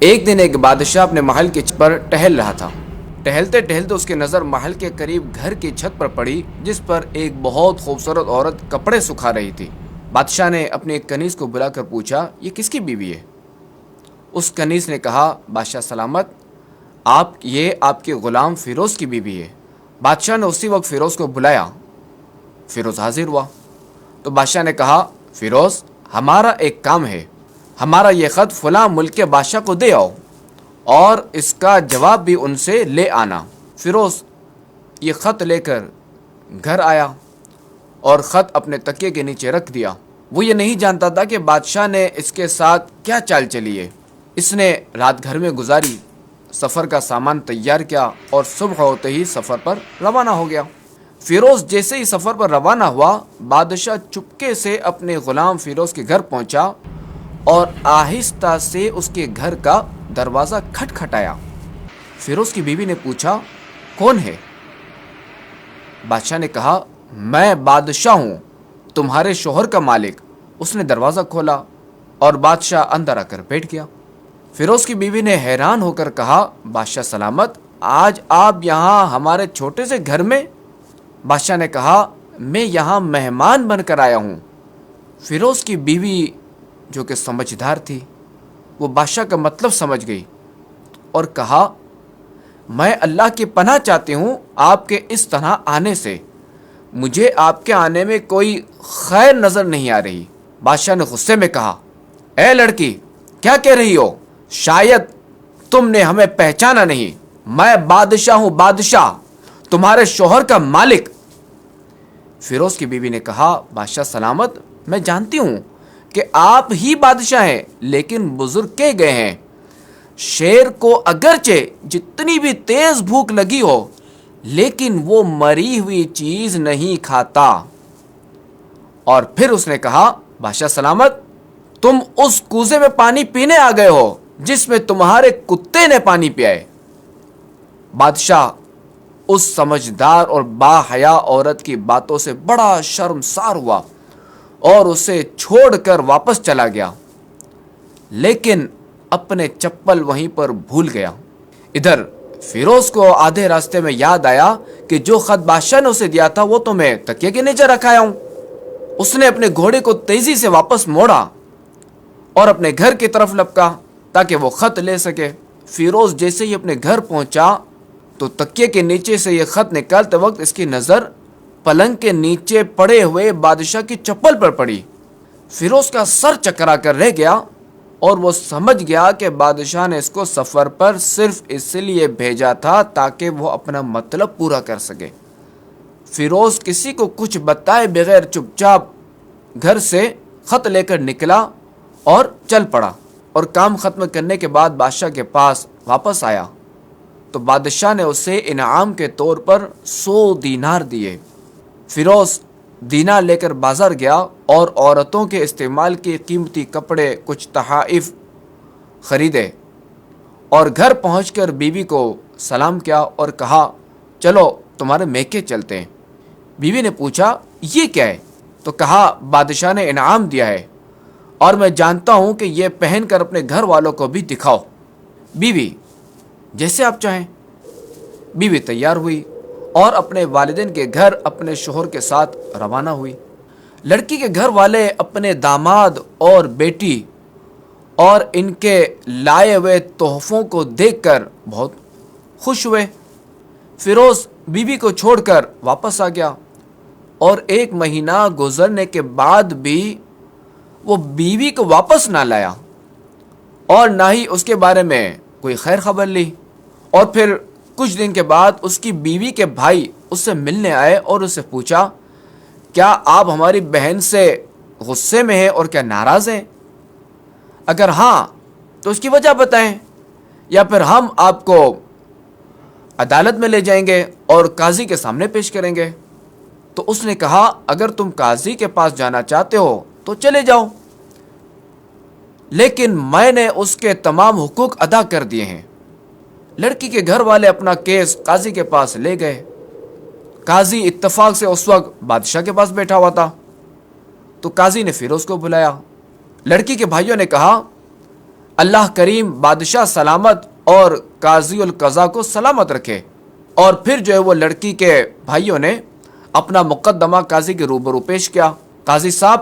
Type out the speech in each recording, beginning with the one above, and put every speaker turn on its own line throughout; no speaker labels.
ایک دن ایک بادشاہ اپنے محل کی چھت پر ٹہل رہا تھا۔ ٹہلتے ٹہلتے اس کی نظر محل کے قریب گھر کی چھت پر پڑی، جس پر ایک بہت خوبصورت عورت کپڑے سکھا رہی تھی۔ بادشاہ نے اپنے ایک کنیز کو بلا کر پوچھا، یہ کس کی بیوی ہے؟ اس کنیز نے کہا، بادشاہ سلامت، یہ آپ کے غلام فیروز کی بیوی ہے۔ بادشاہ نے اسی وقت فیروز کو بلایا۔ فیروز حاضر ہوا تو بادشاہ نے کہا، فیروز، ہمارا ایک کام ہے، ہمارا یہ خط فلاں ملک کے بادشاہ کو دے آؤ اور اس کا جواب بھی ان سے لے آنا۔ فیروز یہ خط لے کر گھر آیا اور خط اپنے تکیے کے نیچے رکھ دیا۔ وہ یہ نہیں جانتا تھا کہ بادشاہ نے اس کے ساتھ کیا چال چلی ہے۔ اس نے رات گھر میں گزاری، سفر کا سامان تیار کیا اور صبح ہوتے ہی سفر پر روانہ ہو گیا۔ فیروز جیسے ہی سفر پر روانہ ہوا، بادشاہ چپکے سے اپنے غلام فیروز کے گھر پہنچا اور آہستہ سے اس کے گھر کا دروازہ کھٹکھٹایا۔ فیروز کی بیوی نے پوچھا، کون ہے؟ بادشاہ نے کہا، میں بادشاہ ہوں، تمہارے شوہر کا مالک۔ اس نے دروازہ کھولا اور بادشاہ اندر آ کر بیٹھ گیا۔ فیروز کی بیوی نے حیران ہو کر کہا، بادشاہ سلامت، آج آپ یہاں ہمارے چھوٹے سے گھر میں؟ بادشاہ نے کہا، میں یہاں مہمان بن کر آیا ہوں۔ فیروز کی بیوی جو کہ سمجھدار تھی، وہ بادشاہ کا مطلب سمجھ گئی اور کہا، میں اللہ کی پناہ چاہتی ہوں آپ کے اس طرح آنے سے، مجھے آپ کے آنے میں کوئی خیر نظر نہیں آ رہی۔ بادشاہ نے غصے میں کہا، اے لڑکی، کیا کہہ رہی ہو؟ شاید تم نے ہمیں پہچانا نہیں، میں بادشاہ ہوں، بادشاہ، تمہارے شوہر کا مالک۔ فیروز کی بیوی نے کہا، بادشاہ سلامت، میں جانتی ہوں کہ آپ ہی بادشاہ ہیں، لیکن بزرگ کہہ گئے ہیں، شیر کو اگرچہ جتنی بھی تیز بھوک لگی ہو لیکن وہ مری ہوئی چیز نہیں کھاتا۔ اور پھر اس نے کہا، بادشاہ سلامت، تم اس کوزے میں پانی پینے آ گئے ہو جس میں تمہارے کتے نے پانی پیا ہے۔ بادشاہ اس سمجھدار اور باحیا عورت کی باتوں سے بڑا شرمسار ہوا اور اسے چھوڑ کر واپس چلا گیا، لیکن اپنے چپل وہیں پر بھول گیا۔ ادھر فیروز کو آدھے راستے میں یاد آیا کہ جو خط بادشاہ نے اسے دیا تھا وہ تو میں تکیے کے نیچے رکھایا ہوں۔ اس نے اپنے گھوڑے کو تیزی سے واپس موڑا اور اپنے گھر کی طرف لپکا تاکہ وہ خط لے سکے۔ فیروز جیسے ہی اپنے گھر پہنچا تو تکیے کے نیچے سے یہ خط نکالتے وقت اس کی نظر پلنگ کے نیچے پڑے ہوئے بادشاہ کی چپل پر پڑی۔ فیروز کا سر چکرا کر رہ گیا اور وہ سمجھ گیا کہ بادشاہ نے اس کو سفر پر صرف اس لیے بھیجا تھا تاکہ وہ اپنا مطلب پورا کر سکے۔ فیروز کسی کو کچھ بتائے بغیر چپ چاپ گھر سے خط لے کر نکلا اور چل پڑا، اور کام ختم کرنے کے بعد بادشاہ کے پاس واپس آیا تو بادشاہ نے اسے انعام کے طور پر 100 دینار دیے۔ فیروز دینار لے کر بازار گیا اور عورتوں کے استعمال کے قیمتی کپڑے، کچھ تحائف خریدے اور گھر پہنچ کر بیوی کو سلام کیا اور کہا، چلو تمہارے میکے چلتے ہیں۔ بیوی نے پوچھا، یہ کیا ہے؟ تو کہا، بادشاہ نے انعام دیا ہے اور میں جانتا ہوں کہ یہ پہن کر اپنے گھر والوں کو بھی دکھاؤ۔ بیوی، جیسے آپ چاہیں۔ بیوی تیار ہوئی اور اپنے والدین کے گھر اپنے شوہر کے ساتھ روانہ ہوئی۔ لڑکی کے گھر والے اپنے داماد اور بیٹی اور ان کے لائے ہوئے تحفوں کو دیکھ کر بہت خوش ہوئے۔ فیروز بیوی کو چھوڑ کر واپس آ گیا اور 1 مہینہ گزرنے کے بعد بھی وہ بیوی کو واپس نہ لایا اور نہ ہی اس کے بارے میں کوئی خیر خبر لی۔ اور پھر کچھ دن کے بعد اس کی بیوی کے بھائی اس سے ملنے آئے اور اس سے پوچھا، کیا آپ ہماری بہن سے غصے میں ہیں اور کیا ناراض ہیں؟ اگر ہاں تو اس کی وجہ بتائیں، یا پھر ہم آپ کو عدالت میں لے جائیں گے اور قاضی کے سامنے پیش کریں گے۔ تو اس نے کہا، اگر تم قاضی کے پاس جانا چاہتے ہو تو چلے جاؤ، لیکن میں نے اس کے تمام حقوق ادا کر دیے ہیں۔ لڑکی کے گھر والے اپنا کیس قاضی کے پاس لے گئے۔ قاضی اتفاق سے اس وقت بادشاہ کے پاس بیٹھا ہوا تھا تو قاضی نے فیروز کو بلایا۔ لڑکی کے بھائیوں نے کہا، اللہ کریم بادشاہ سلامت اور قاضی القضا کو سلامت رکھے۔ اور پھر جو ہے وہ لڑکی کے بھائیوں نے اپنا مقدمہ قاضی کے روبرو پیش کیا۔ قاضی صاحب،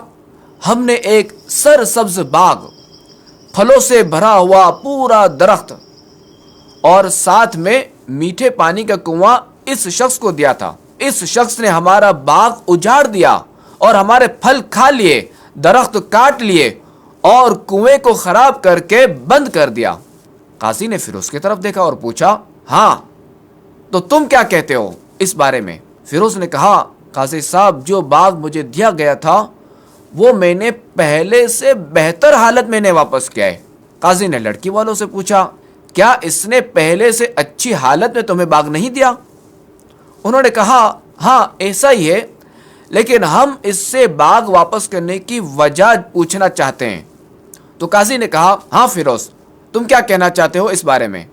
ہم نے ایک سرسبز باغ، پھلوں سے بھرا ہوا پورا درخت اور ساتھ میں میٹھے پانی کا کنواں اس شخص کو دیا تھا۔ اس شخص نے ہمارا باغ اجاڑ دیا اور ہمارے پھل کھا لیے، درخت کاٹ لیے اور کنویں کو خراب کر کے بند کر دیا۔ قاضی نے فیروز کی طرف دیکھا اور پوچھا، ہاں تو تم کیا کہتے ہو اس بارے میں؟ فیروز نے کہا، قاضی صاحب، جو باغ مجھے دیا گیا تھا وہ میں نے پہلے سے بہتر حالت میں نے واپس کیا ہے۔ قاضی نے لڑکی والوں سے پوچھا، کیا اس نے پہلے سے اچھی حالت میں تمہیں باغ نہیں دیا؟ انہوں نے کہا، ہاں ایسا ہی ہے، لیکن ہم اس سے باغ واپس کرنے کی وجہ پوچھنا چاہتے ہیں۔ تو قاضی نے کہا، ہاں فیروز، تم کیا کہنا چاہتے ہو اس بارے میں؟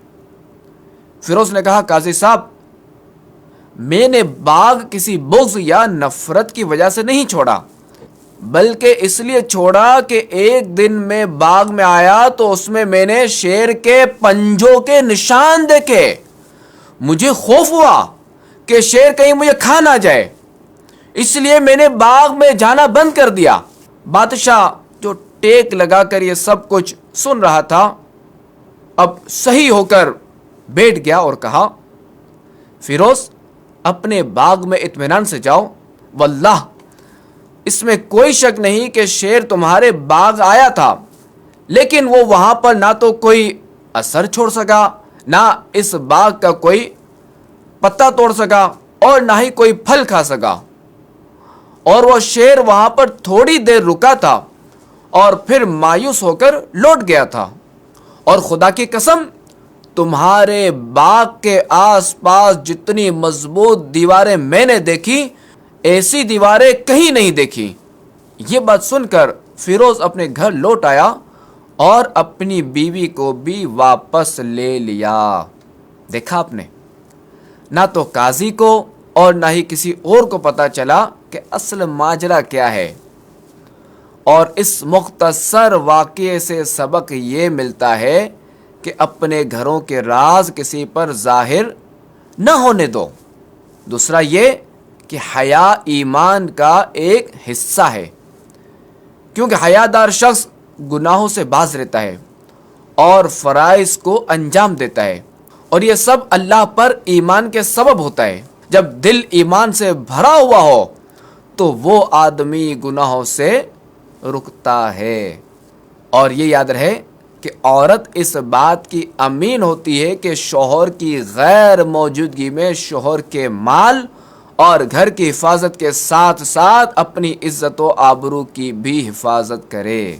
فیروز نے کہا، قاضی صاحب، میں نے باغ کسی بغض یا نفرت کی وجہ سے نہیں چھوڑا، بلکہ اس لیے چھوڑا کہ ایک دن میں باغ میں آیا تو اس میں نے شیر کے پنجوں کے نشان دیکھے۔ مجھے خوف ہوا کہ شیر کہیں مجھے کھا نہ جائے، اس لیے میں نے باغ میں جانا بند کر دیا۔ بادشاہ جو ٹیک لگا کر یہ سب کچھ سن رہا تھا، اب صحیح ہو کر بیٹھ گیا اور کہا، فیروز، اپنے باغ میں اطمینان سے جاؤ، واللہ اس میں کوئی شک نہیں کہ شیر تمہارے باغ آیا تھا، لیکن وہ وہاں پر نہ تو کوئی اثر چھوڑ سکا، نہ اس باغ کا کوئی پتا توڑ سکا اور نہ ہی کوئی پھل کھا سکا، اور وہ شیر وہاں پر تھوڑی دیر رکا تھا اور پھر مایوس ہو کر لوٹ گیا تھا۔ اور خدا کی قسم، تمہارے باغ کے آس پاس جتنی مضبوط دیواریں میں نے دیکھی، ایسی دیواریں کہیں نہیں دیکھی۔ یہ بات سن کر فیروز اپنے گھر لوٹ آیا اور اپنی بیوی کو بھی واپس لے لیا۔ دیکھا آپ نے، نہ تو قاضی کو اور نہ ہی کسی اور کو پتا چلا کہ اصل ماجرا کیا ہے۔ اور اس مختصر واقعے سے سبق یہ ملتا ہے کہ اپنے گھروں کے راز کسی پر ظاہر نہ ہونے دو۔ دوسرا یہ کہ حیا ایمان کا ایک حصہ ہے، کیونکہ حیادار شخص گناہوں سے باز رہتا ہے اور فرائض کو انجام دیتا ہے، اور یہ سب اللہ پر ایمان کے سبب ہوتا ہے۔ جب دل ایمان سے بھرا ہوا ہو تو وہ آدمی گناہوں سے رکتا ہے۔ اور یہ یاد رہے کہ عورت اس بات کی امین ہوتی ہے کہ شوہر کی غیر موجودگی میں شوہر کے مال اور گھر کی حفاظت کے ساتھ ساتھ اپنی عزت و آبرو کی بھی حفاظت کرے۔